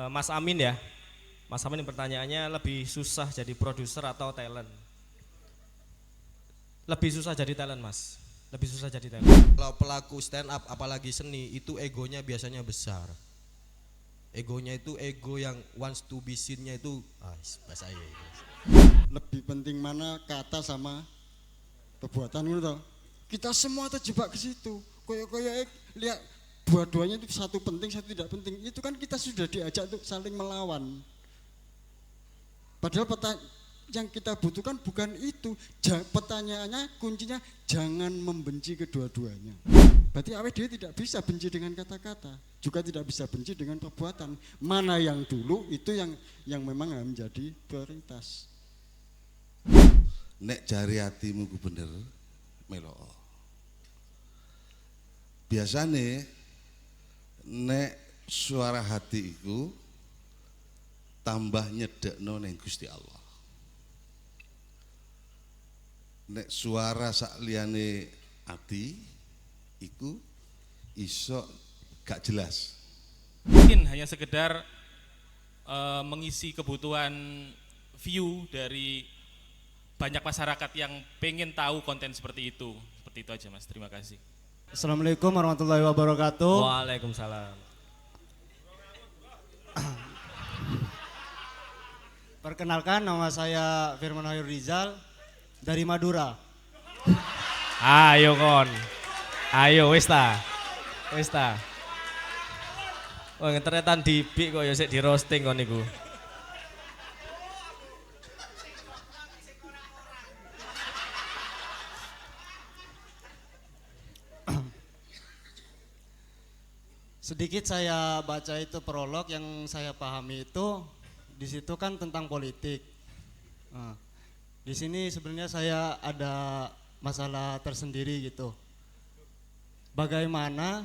Mas Amin ya. Mas Amin pertanyaannya lebih susah jadi produser atau talent? Lebih susah jadi talent Mas. Lebih susah jadi talent. Kalau pelaku stand up apalagi seni itu egonya biasanya besar. Egonya itu ego yang wants to be seen-nya itu bahasa saya. Lebih penting mana kata sama perbuatan itu toh. Kita semua terjebak ke situ. Koyo-koyo lihat dua-duanya itu satu penting, satu tidak penting. Itu kan kita sudah diajak untuk saling melawan. Padahal yang kita butuhkan bukan itu. Pertanyaannya kuncinya jangan membenci kedua-duanya. Berarti awet dia tidak bisa benci dengan kata-kata, juga tidak bisa benci dengan perbuatan. Mana yang dulu itu yang memang harus menjadi prioritas. Nek jari hatimu ku bener melo. Biasane nek suara hati iku tambah nyedekno ning Gusti Allah. Nek suara sak liyane ati iku iso gak jelas. Mungkin hanya sekedar mengisi kebutuhan view dari banyak masyarakat yang pengen tahu konten seperti itu. Seperti itu aja Mas, terima kasih. Assalamualaikum warahmatullahi wabarakatuh. Waalaikumsalam. Perkenalkan, nama saya Firman Hayur Rizal dari Madura. Ayo kon. Ayo wis ta. Wis ta. Wah, ngetretan dibik kok ya sik di roasting kon niku. Sedikit saya baca itu prolog yang saya pahami itu di situ kan tentang politik. Nah, di sini sebenarnya saya ada masalah tersendiri gitu. Bagaimana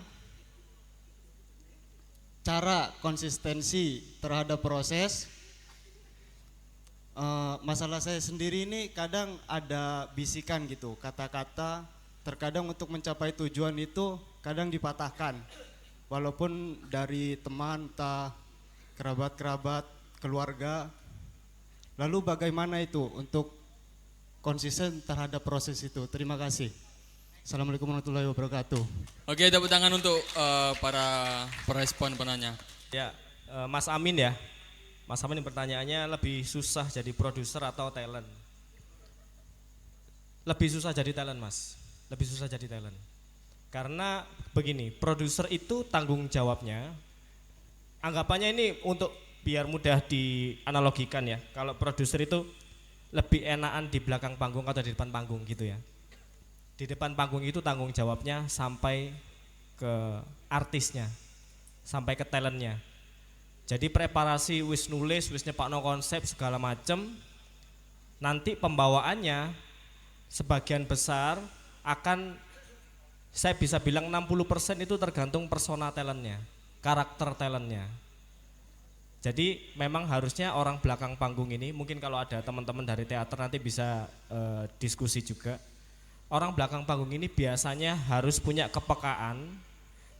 cara konsistensi terhadap proses? Masalah saya sendiri ini kadang ada bisikan gitu, kata-kata terkadang untuk mencapai tujuan itu kadang dipatahkan. Walaupun dari teman, entah kerabat-kerabat, keluarga. Lalu bagaimana itu untuk konsisten terhadap proses itu? Terima kasih. Assalamualaikum warahmatullahi wabarakatuh. Oke, tepuk tangan untuk para perespon penanya. Ya, Mas Amin ya. Mas Amin pertanyaannya lebih susah jadi produser atau talent? Lebih susah jadi talent Mas. Lebih susah jadi talent. Karena begini, produser itu tanggung jawabnya, anggapannya ini untuk biar mudah dianalogikan ya. Kalau produser itu lebih enakan di belakang panggung atau di depan panggung gitu ya. Di depan panggung itu tanggung jawabnya sampai ke artisnya, sampai ke talentnya. Jadi preparasi wis nulis, wis nyepakno konsep segala macem. Nanti pembawaannya sebagian besar akan, saya bisa bilang 60% itu tergantung persona talentnya, karakter talentnya. Jadi memang harusnya orang belakang panggung ini, mungkin kalau ada teman-teman dari teater nanti bisa diskusi juga. Orang belakang panggung ini biasanya harus punya kepekaan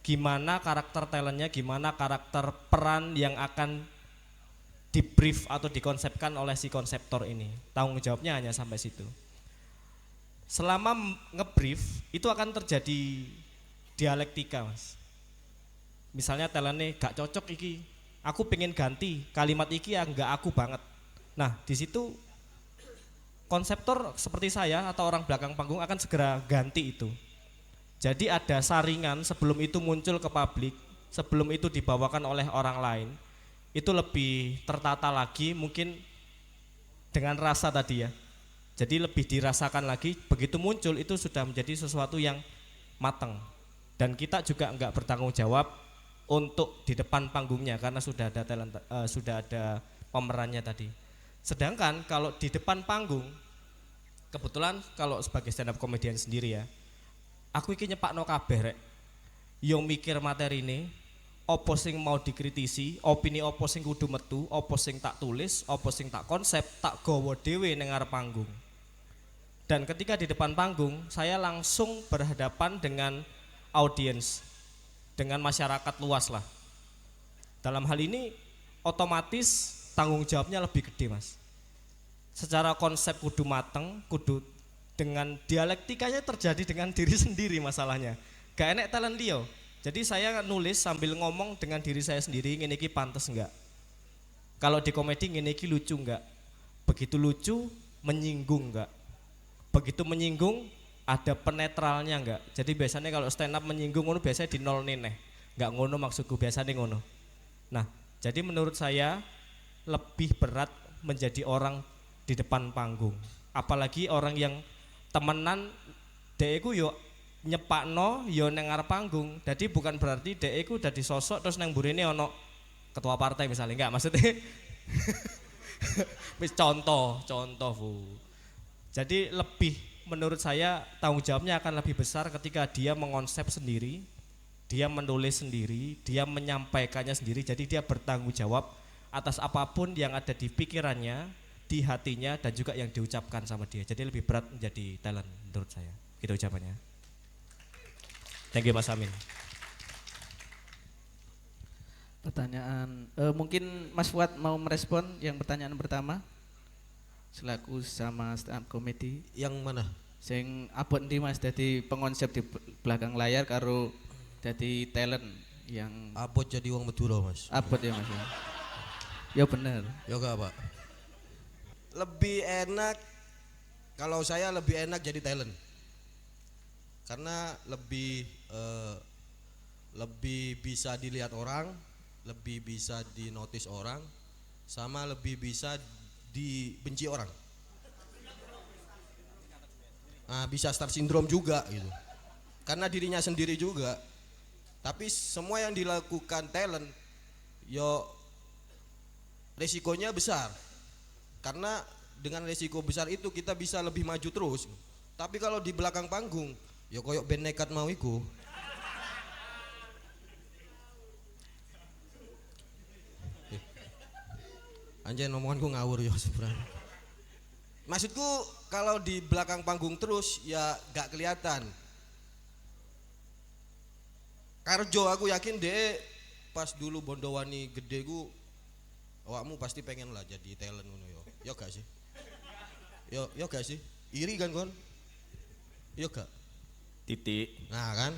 gimana karakter talentnya, gimana karakter peran yang akan di-brief atau dikonsepkan oleh si konseptor ini. Tanggung jawabnya hanya sampai situ. Selama ngebrief itu akan terjadi dialektika Mas. Misalnya talentnya gak cocok iki, aku pengen ganti kalimat iki ya gak aku banget. Nah di situ konseptor seperti saya atau orang belakang panggung akan segera ganti itu. Jadi ada saringan sebelum itu muncul ke publik, sebelum itu dibawakan oleh orang lain, itu lebih tertata lagi mungkin dengan rasa tadi ya. Jadi lebih dirasakan lagi, begitu muncul itu sudah menjadi sesuatu yang matang. Dan kita juga enggak bertanggung jawab untuk di depan panggungnya karena sudah ada talent, sudah ada pemerannya tadi. Sedangkan kalau di depan panggung, kebetulan kalau sebagai stand up comedian sendiri ya, aku iki nyepakno kabeh rek. Yo mikir materi ini, opo sing mau dikritisi, opini opo sing kudu metu, opo sing tak tulis, opo sing tak konsep, tak gawa dhewe ning ngarep panggung. Dan ketika di depan panggung, saya langsung berhadapan dengan audiens, dengan masyarakat luas lah. Dalam hal ini otomatis tanggung jawabnya lebih gede mas. Secara konsep kudu mateng, kudu dengan dialektikanya terjadi dengan diri sendiri masalahnya. Gak enek talent liyo. Jadi saya nulis sambil ngomong dengan diri saya sendiri, ngene iki pantes enggak. Kalau di komedi ngene iki lucu enggak. Begitu lucu menyinggung enggak. Begitu menyinggung ada penetralnya enggak. Jadi biasanya kalau stand up menyinggung ngono biasanya di nol neh. Enggak ngono maksudku, biasanya ngono. Nah, jadi menurut saya lebih berat menjadi orang di depan panggung, apalagi orang yang temenan deku yo nyepakno yo nang ngarep panggung. Jadi bukan berarti deku dadi sosok terus nang burine ono ketua partai misalnya, enggak maksudnya wis contoh Bu. Jadi lebih menurut saya tanggung jawabnya akan lebih besar ketika dia mengonsep sendiri, dia menulis sendiri, dia menyampaikannya sendiri. Jadi dia bertanggung jawab atas apapun yang ada di pikirannya, di hatinya, dan juga yang diucapkan sama dia. Jadi lebih berat menjadi talent menurut saya. Gitu ucapannya. Thank you Mas Amin. Pertanyaan, mungkin Mas Fuad mau merespon yang pertanyaan pertama selaku sama stand up comedy. Yang mana? Sing abot ndi Mas dadi pengonsep di belakang layar karo dadi talent yang Abot jadi wong Madura mas. abot ya Mas. Ya bener. Ya enggak pak. Lebih enak, kalau saya lebih enak jadi talent. Karena lebih bisa dilihat orang, lebih bisa dinotis orang, sama lebih bisa dibenci orang. Nah, bisa star syndrome juga gitu. Karena dirinya sendiri juga. Tapi semua yang dilakukan talent yo resikonya besar. Karena dengan resiko besar itu kita bisa lebih maju terus. Tapi kalau di belakang panggung ya koyok band nekat mau iku. Anjay omonganku ngawur ya sebenarnya. Maksudku kalau di belakang panggung terus ya gak kelihatan. Karjo aku yakin deh pas dulu Bondowani gede ku awakmu pasti pengen lah jadi talent ngono yo. Yo gak sih? Yo gak sih? Iri kan kon? Yo gak? Titik. Nah kan?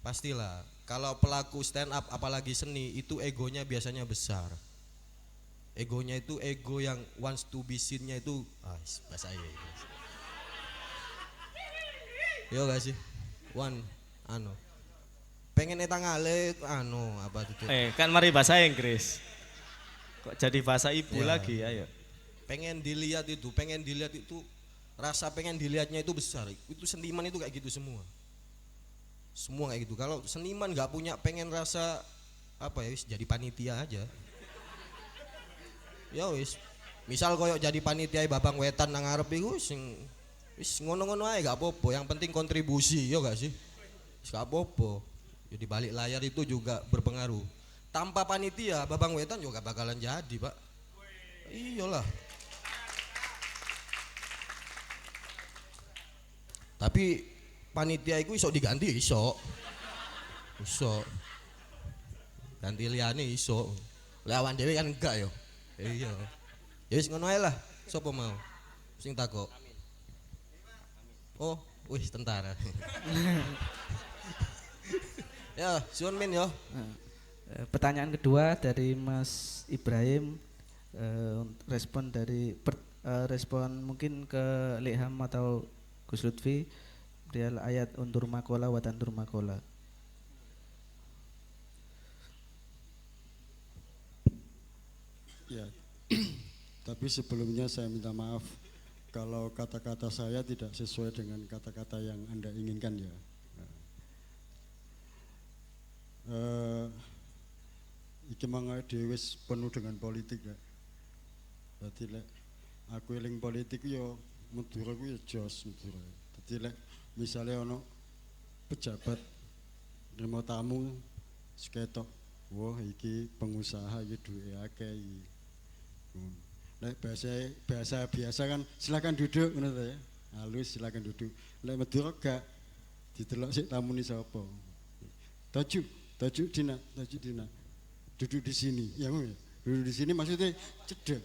Pastilah. Kalau pelaku stand up apalagi seni itu egonya biasanya besar. Egonya itu ego yang wants to be seen-nya itu bahasa saya. Yo gak sih? Pengen etang ngale apa itu? Kan mari bahasa Inggris. Kok jadi bahasa ibu Ya. lagi, ayo. pengen dilihat itu rasa pengen dilihatnya itu besar. Itu seniman itu kayak gitu semua kayak gitu. Kalau seniman nggak punya pengen rasa apa ya wis jadi panitia aja ya wis, misal koyo jadi panitia babang wetan nang ngarep iku wis ngono-ngono ae gak apa-apa, yang penting kontribusi ya gak sih, wis gak apa-apa ya. Di balik layar itu juga berpengaruh. Tanpa panitia babang wetan juga gak bakalan jadi pak. Iyalah. Tapi panitia itu iso diganti iso ganti liane iso, lawan dewe kan enggak yo. Iya ya wis ngono ae lah. Sopo mau sing takok? Oh wis tentara. Ya suwun min yo. Pertanyaan kedua dari Mas Ibrahim, respon dari respon mungkin ke Likham atau Gus Lutfi perihal ayat undur makola wa tandur makola. Ya, tapi sebelumnya saya minta maaf kalau kata-kata saya tidak sesuai dengan kata-kata yang Anda inginkan ya. Iki mangga dhewe wis penuh dengan politik ya. Berarti lek aku eling politik yo Madura ku yo jos Madura. Dadi lek misale ono pejabat nerima tamu seketok, wah iki pengusaha iki duwe akeh iki. Lek bahasa biasa kan silakan duduk ngono to ya. Halus silakan duduk. Lek Madura gak didelok sik tamune sapa. Tajuk Dina. duduk di sini, ya ngono ya. Duduk di sini maksudnya cedek.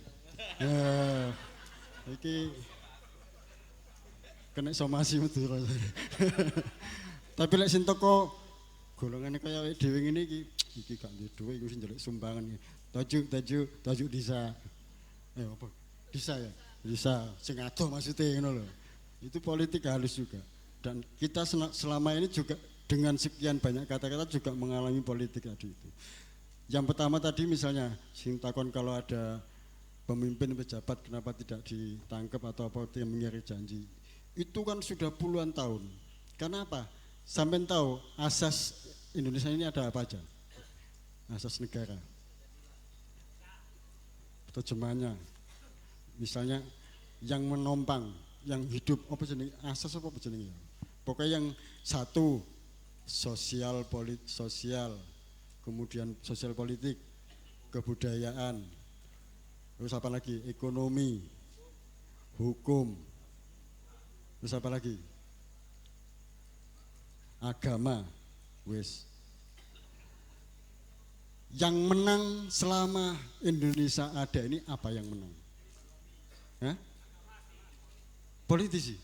Iki kena somasi metu rasane. Tapi lek sing teko golongane kaya dhewe ngene iki gak duwe dhuwit iku sing njaluk sumbangan. Tajuk disa. Apa? Disa ya. Disa sing adoh maksudnya ngono lho. Itu politik halus juga. Dan kita selama ini juga dengan sekian banyak kata-kata juga mengalami politik tadi itu. Yang pertama tadi misalnya sing takon kalau ada pemimpin pejabat kenapa tidak ditangkap atau apa yang mengiri janji. Itu kan sudah puluhan tahun. Karena apa? Sampai tahu asas Indonesia ini ada apa aja? Asas negara. Terjemahannya misalnya yang menompang, yang hidup apa jenenge? Asas apa jenenge? Pokoknya yang satu sosial, kemudian sosial politik, kebudayaan, terus apa lagi? Ekonomi, hukum, terus apa lagi? Agama, wis. Yang menang selama Indonesia ada ini apa yang menang? Hah? Politisi?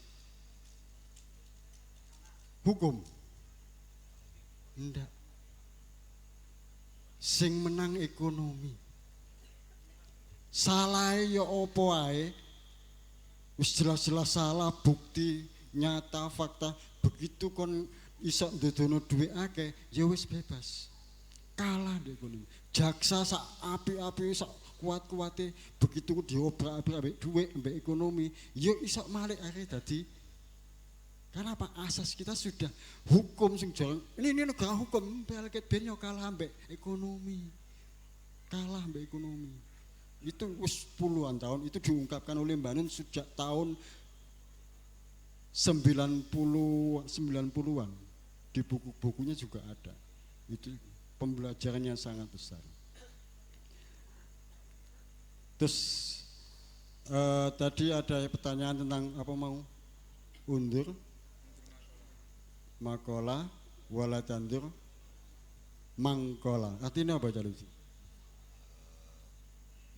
Hukum? Enggak. Sing menang ekonomi. Salah ya opo ae. Wis jelas-jelas salah, bukti nyata fakta. Begitu kon iso ndodono dhuwit akeh, ya wis bebas. Kalah di ekonomi. Jaksa sak api-api sak kuat-kuate begitu diobrak-abrik ambek dhuwit ambek ekonomi, ya iso malik akhir dadi. Karena apa? Asas kita sudah hukum sing jalan. Ini negara hukum, pelket ben yo kalah ambek ekonomi. Kalah ambek ekonomi. Itu wis puluhan tahun itu diungkapkan oleh Mbak Nun sejak tahun 90-an. Di buku-bukunya juga ada. Itu pembelajarannya sangat besar. Terus tadi ada pertanyaan tentang apa mau undur, makola, walatandur, mangkola. Artinya apa jadi?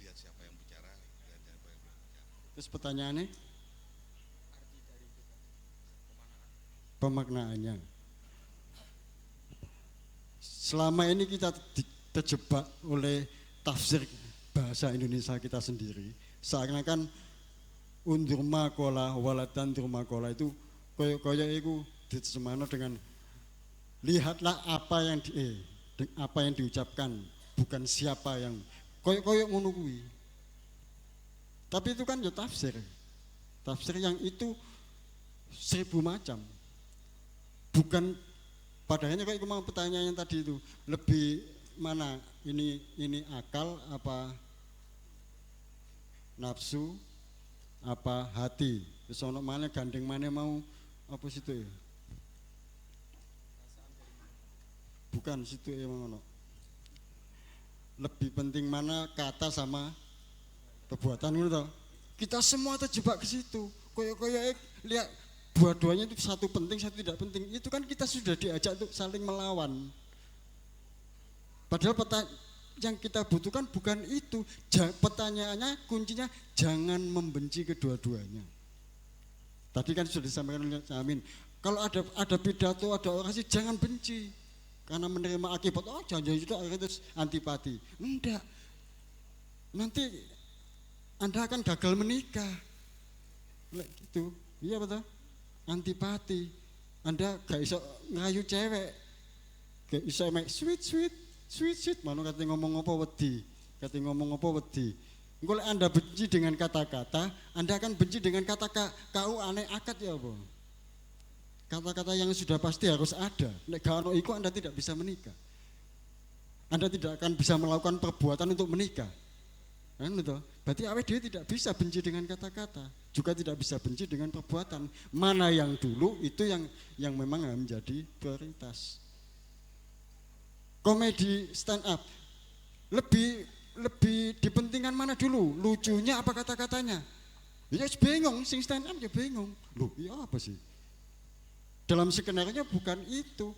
Lihat siapa yang bicara, lihat siapa yang berbicara. Terus pertanyaannya? Pemaknaannya. Selama ini kita terjebak oleh tafsir bahasa Indonesia kita sendiri. Seakan-akan undur makola, walatandur makola itu koyo-koyo itu diterjemahkan dengan lihatlah apa yang diucapkan, bukan siapa yang koyo-koyo ngono kuwi. Tapi itu kan ya tafsir. Tafsir yang itu 1000 macam. Bukan padahalnya kayak kemau pertanyaan yang tadi itu lebih mana ini akal apa nafsu apa hati. Terus ono mana gandeng mana mau apa situ ya? Bukan situ emang ono. Lebih penting mana kata sama perbuatan gitu. Kita semua terjebak ke situ. Koyo-koyo lihat dua-duanya itu satu penting, satu tidak penting. Itu kan kita sudah diajak untuk saling melawan. Padahal yang kita butuhkan bukan itu. Pertanyaannya, kuncinya jangan membenci kedua-duanya. Tadi kan sudah disampaikan oleh Amin. Kalau ada pidato, ada orasi, jangan benci. Karena menerima akibat, jangan itu akhirnya terus antipati. Enggak. Nanti Anda akan gagal menikah. Gitu. Iya betul. Antipati. Anda gak iso ngerayu cewek. Gak iso mek sweet. Mano kate ngomong apa wedi. Engko lek Anda benci dengan kata-kata, Anda akan benci dengan kata kau aneh akad ya apa? Kata-kata yang sudah pasti harus ada. Nek gak ono iku Anda tidak bisa menikah. Anda tidak akan bisa melakukan perbuatan untuk menikah. Kan betul. Berarti awake dhewe tidak bisa benci dengan kata-kata, juga tidak bisa benci dengan perbuatan. Mana yang dulu itu yang memang menjadi prioritas. Komedi stand up lebih dipentingkan mana dulu? Lucunya apa kata-katanya? Ya bingung, sing stand up ya bingung. Loh, iya apa sih? Dalam skenario bukan itu.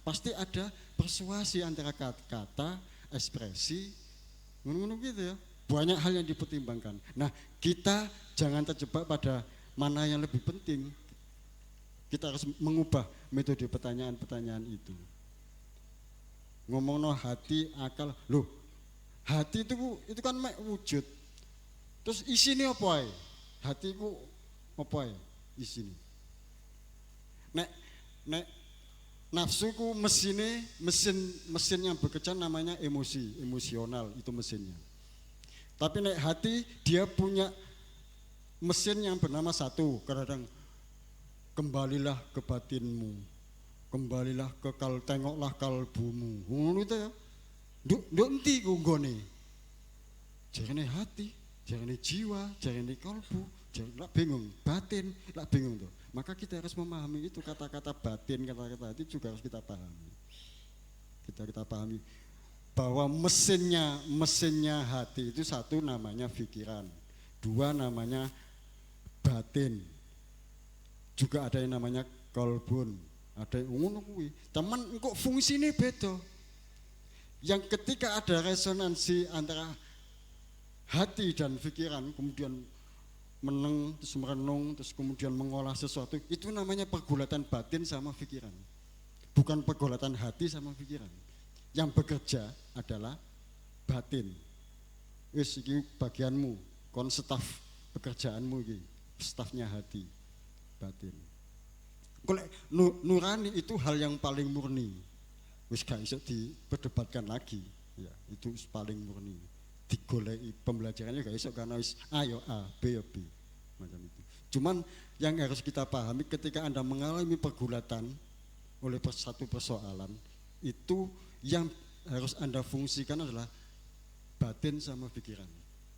Pasti ada persuasi antara kata ekspresi, ngono-ngono gitu ya. Banyak hal yang dipertimbangkan. Nah, kita jangan terjebak pada mana yang lebih penting. Kita harus mengubah metode pertanyaan-pertanyaan itu. Ngomong no hati, akal, loh hati itu kan mek wujud. Terus isine apa ae? Hati ku apa ae isine? Nek nafsu ku mesin yang bekerja namanya emosional itu mesinnya. Tapi nek hati dia punya mesin yang bernama satu, kadang kembalilah ke batinmu, kembalilah ke tengoklah kalbumu. Ngono itu ya. Nduk enti ku nggone. Jarene hati, jarene jiwa, jarene kalbu, jarene lak bingung, batin, lak bingung tuh. Maka kita harus memahami itu kata-kata batin, kata-kata hati juga harus kita pahami. Kita pahami bahwa mesinnya hati itu satu namanya pikiran, dua namanya batin, juga ada yang namanya kolbun, ada yang ngono kuwi. Teman kok fungsine beda. Yang ketika ada resonansi antara hati dan pikiran, kemudian meneng, terus merenung, terus kemudian mengolah sesuatu, itu namanya pergulatan batin sama pikiran, bukan pergulatan hati sama pikiran. Yang bekerja adalah batin. Wis iki bagianmu, kon staf pekerjaanmu iki, stafnya hati, batin. Kalau nurani itu hal yang paling murni, wis gak iso diperdebatkan lagi, ya itu paling murni. Digoleki pembelajarannya gak iso karena wis A ya A, B ya B, macam itu. Cuman yang harus kita pahami ketika Anda mengalami pergulatan oleh satu persoalan, itu yang harus Anda fungsikan adalah batin sama pikiran.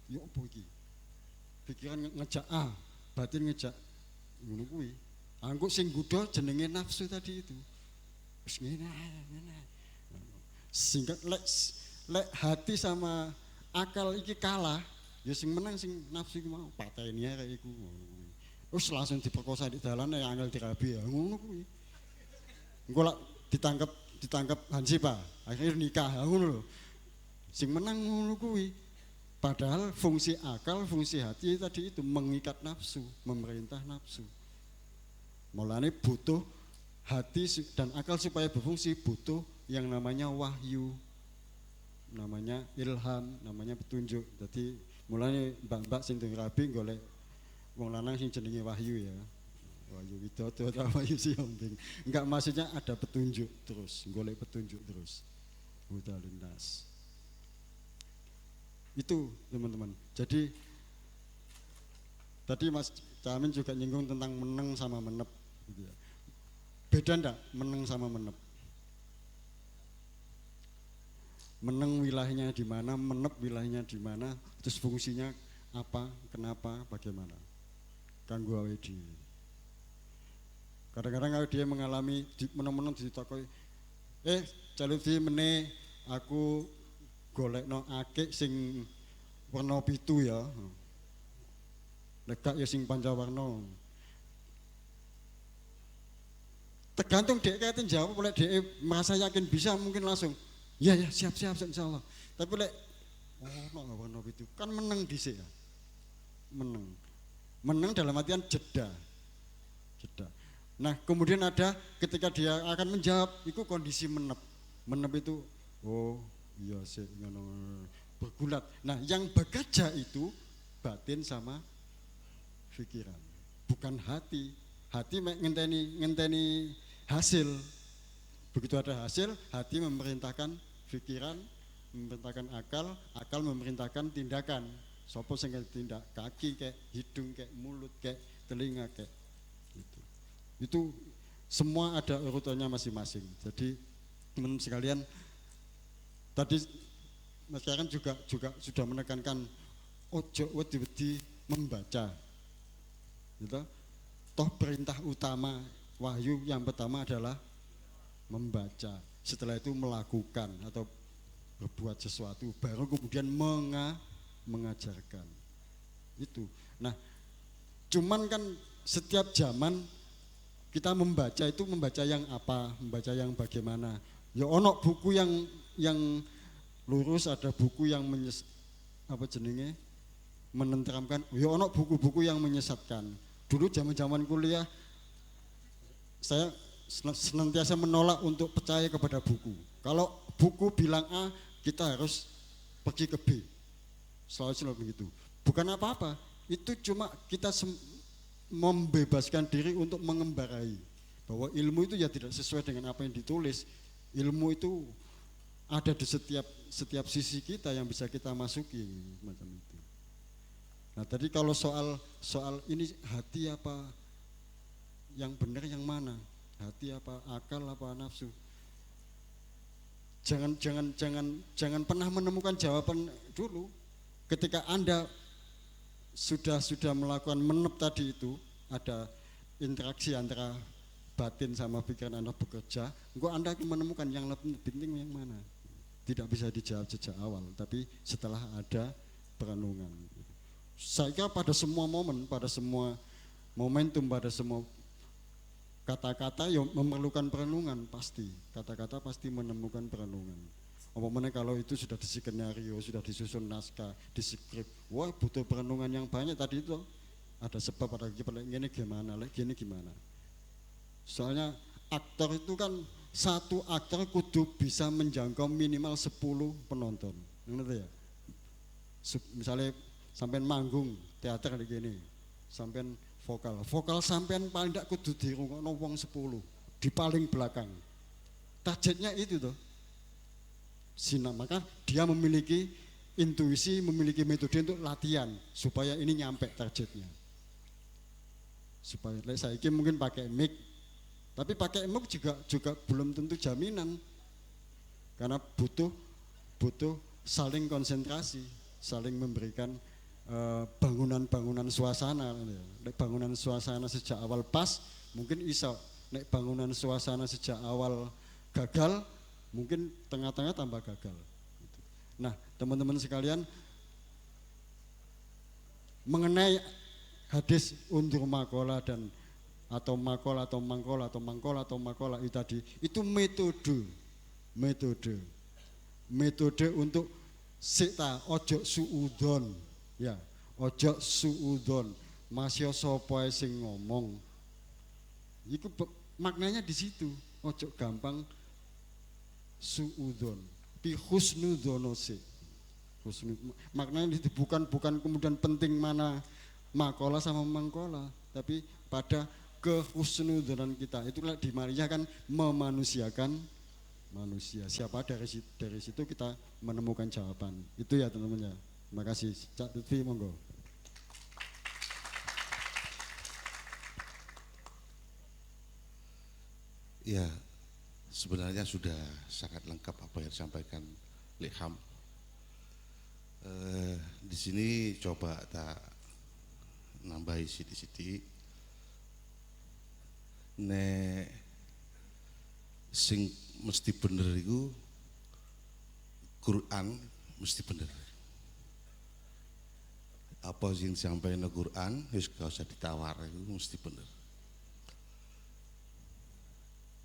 Yo opo iki? Pikiran ngejak A, batin ngejak ngono kuwi. Anggo sing nggodha jenenge nafsu tadi itu. Wis ngene. Singkat lek hati sama akal iki kalah, ya sing menang sing nafsu iki mau pateni ae iku. Wis langsung diperkosa di dalan ya angel dirabi ya ngono kuwi. Engko lak ditangkap Hansipa, akhirnya nikah ngono lho. Sing menang ngono kuwi. Padahal fungsi akal, fungsi hati tadi itu mengikat nafsu, memerintah nafsu. Mulane butuh hati dan akal supaya berfungsi butuh yang namanya wahyu, namanya ilham, namanya petunjuk. Jadi mulane mbak-mbak sing teng rabi golek wong lanang sing jenenge wahyu ya. Wahyu Widodo atau Wahyu Siombing. Enggak, maksudnya ada petunjuk terus, golek petunjuk terus. Huda lintas. Itu teman-teman. Jadi tadi Mas Camin juga nyinggung tentang meneng sama menep gitu ya. Beda enggak meneng sama menep? Meneng wilayahnya di mana, menep wilayahnya di mana, terus fungsinya apa, kenapa, bagaimana. Kanggo awake dhewe. Kadang-kadang kalau dia mengalami meneng-meneng ditakoi, Caluti meneh aku golekno akik sing warna pitu ya. Lekak ya sing pancawarna. Tergantung dek kate jawab, oleh dek merasa yakin bisa mungkin langsung, ya siap insyaallah. Tapi lek warna pitu kan meneng dhisik ya. Meneng dalam artian jeda. Nah kemudian ada ketika dia akan menjawab, itu kondisi menep. Menep itu, oh iya sih, bergulat. Nah yang bekerja itu batin sama pikiran, bukan hati. Hati ngenteni hasil. Begitu ada hasil, hati memerintahkan pikiran, memerintahkan akal memerintahkan tindakan. Sopo sing tindak, kaki kayak hidung kayak mulut kayak telinga kayak gitu. Itu semua ada urutannya masing-masing. Jadi teman sekalian, tadi Mas Karen juga sudah menekankan ojo wedi-wedi membaca. Gitu. Toh perintah utama wahyu yang pertama adalah membaca. Setelah itu melakukan atau berbuat sesuatu, baru kemudian mengajarkan. Itu. Nah, cuman kan setiap zaman kita membaca itu membaca yang apa, membaca yang bagaimana. Ya ono buku yang lurus, ada buku yang apa jenenge menenteramkan. Ya ono buku-buku yang menyesatkan. Dulu zaman-zaman kuliah saya senantiasa menolak untuk percaya kepada buku. Kalau buku bilang A, kita harus pergi ke B. Selalu begitu. Bukan apa-apa, itu cuma kita membebaskan diri untuk mengembarai bahwa ilmu itu ya tidak sesuai dengan apa yang ditulis. Ilmu itu ada di setiap sisi kita yang bisa kita masuki macam itu. Nah, tadi kalau soal ini hati apa yang benar yang mana? Hati apa akal apa nafsu? Jangan pernah menemukan jawaban dulu. Ketika Anda sudah melakukan menep tadi itu, ada interaksi antara batin sama pikiran Anda bekerja, engkau Anda akan menemukan yang lebih penting yang mana. Tidak bisa dijawab sejak awal, tapi setelah ada perenungan. Saya kira pada semua momen, pada semua momentum, pada semua kata-kata yang memerlukan perenungan pasti. Kata-kata pasti menemukan perenungan. Umpamanya kalau itu sudah diskenario, sudah disusun naskah, diskrip, wah butuh perenungan yang banyak tadi itu. Ada sebab, ada ini gimana, gini gimana. Soalnya aktor itu kan satu aktor kudu bisa menjangkau minimal 10 penonton. Ngerti ya? Misalnya sampean manggung teater kayak gini, sampean vokal sampean paling tidak kudu dirungokno wong 10 di paling belakang. Targetnya itu tuh. Maka dia memiliki intuisi, memiliki metode untuk latihan supaya ini nyampe targetnya. Supaya saya mungkin pakai mic, tapi pakai mic juga belum tentu jaminan, karena butuh saling konsentrasi, saling memberikan bangunan suasana. Nek bangunan suasana sejak awal pas, mungkin iso. Nek bangunan suasana sejak awal gagal, mungkin tengah-tengah tambah gagal. Nah, teman-teman sekalian, mengenai hadis undur makola dan atau makola atau mangkola atau mangkola atau makola itu tadi, itu metode untuk sita ojo suudon, ya ojo suudon, masya sapa sing ngomong, itu maknanya di situ, ojo gampang suudon, pi husnudonose. Maknanya itu bukan kemudian penting mana makola sama mangkola, tapi pada kehusnudonan kita. Itulah di Maria kan memanusiakan manusia. Siapa dari situ kita menemukan jawaban. Itu ya teman-teman ya. Terima kasih. Cak Lutfi monggo. Ya, sebenarnya sudah sangat lengkap apa yang disampaikan Likham. Di sini coba tak nambahi sithik-sithik. Nek sing mesti bener iku Quran mesti bener. Apa sing disampaikan Quran wis gak usah ditawar, itu mesti bener.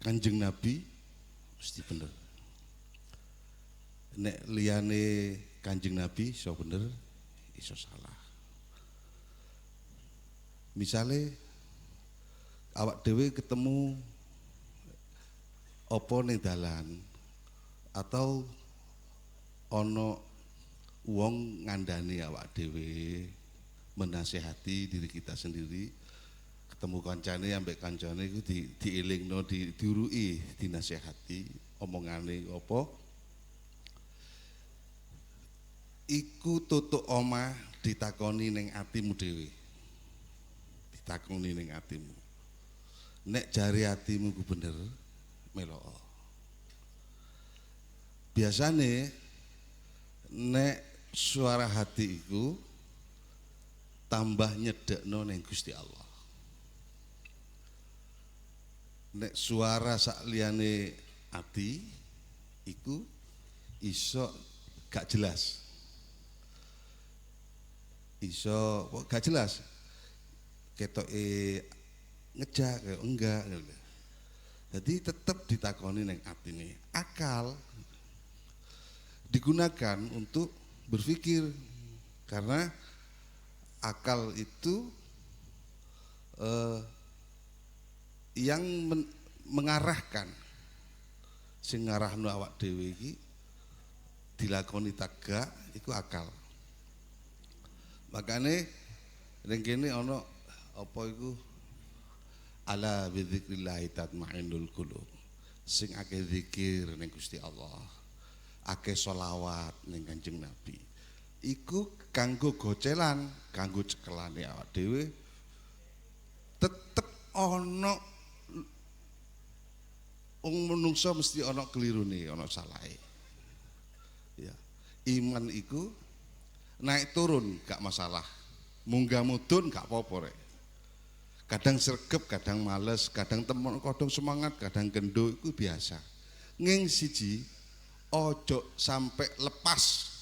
Kanjeng Nabi mesti bener. Nek liyane Kanjeng Nabi iso bener, iso salah. Misale awak dhewe ketemu apa ning dalan atau ana wong ngandani awak dhewe, menasehati diri kita sendiri, ketemu kancane ambek kancane iku dielingno, diuruki, dinasehati, omongane apa iku tutuk omah ditakoni ning atimu dhewe. Ditakoni ning atimu. Nek jari atimu ku bener, melok. Biasane nek suara hati iku tambah nyedekno ning Gusti Allah. Nek suara sak liyane ati iku iso gak jelas. Iso gak jelas. Ketoke ngejak kayak enggak. Jadi tetap ditakoni neng atine. Akal digunakan untuk berpikir, karena akal itu yang mengarahkan, sing ngarahno awak dhewe iki dilakoni tagak iku akal. Makane ning kene ana apa iku, ala bidzikrillah tatmainnul qulub. Sing akeh zikir ning Gusti Allah, akeh selawat ning Kanjeng Nabi, iku kanggo gocelan, kanggo cekelane awak dhewe tetep ana wong menungso mesti ana kelirune, ana salahe. Ya. Iman iku naik turun gak masalah, munggah mudhun gak apa-apa rek. Kadang sregep, kadang males, kadang temen, kadang semangat, kadang gendho, itu biasa. Nging siji ojo sampai lepas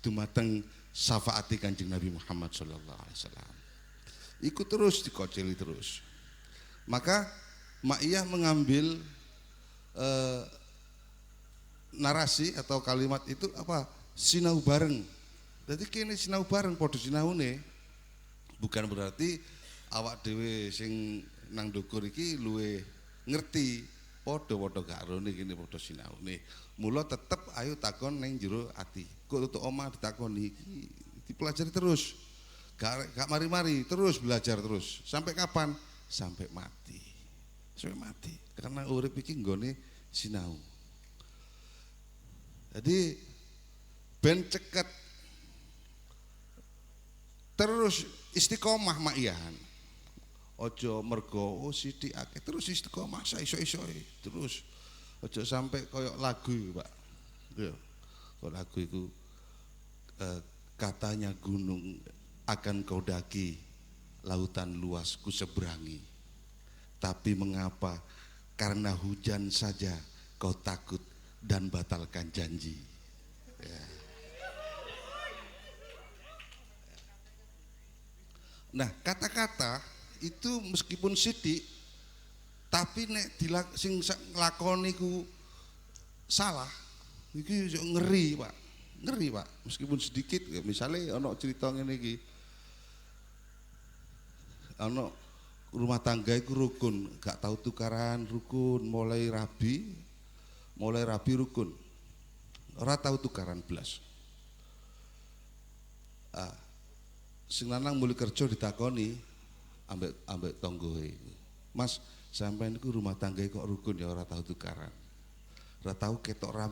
dumateng syafaati Kanjeng Nabi Muhammad sallallahu alaihi wasallam. Iku terus dikoceli terus. Maka Ma'iyah mengambil narasi atau kalimat itu apa? Sinau bareng. Jadi kini sinau bareng, podo sinaune. Bukan berarti awak dhewe sing nang ndukur iki luwe ngerti, podo-podo gak rone kene podo sinaune. Mula tetep ayo takon ning jero ati. Kok tutuk omah ditakoni iki dipelajari terus. Gak mari-mari, terus belajar terus. Sampai kapan? Sampai mati. Sampai mati. Karena urip iki nggone sinau. Jadi ben ceket terus istiqomah Ma'iyahan. Ojo mergo oh sithik akeh, terus istiqomah iso-isoe terus. Ojo sampai koyok lagu Pak. Yo. Kok lagu itu katanya gunung akan kau daki, lautan luas ku seberangi. Tapi mengapa? Karena hujan saja kau takut dan batalkan janji. Ya. Nah, kata-kata itu meskipun sithik tapi nek sing nglakoni ku salah iki ngeri, Pak. Ngeri, Pak. Meskipun sedikit, misalnya ana cerita ngene iki. Ana rumah tangga iku rukun, gak tahu tukaran, rukun, mulai rabi rukun. Ora tahu tukaran blas. Sing lanang mulai kerja ditakoni ambek tonggoe. Mas, sampean iku rumah tangga kok rukun ya ora tahu tukaran. Ora tahu ketok rame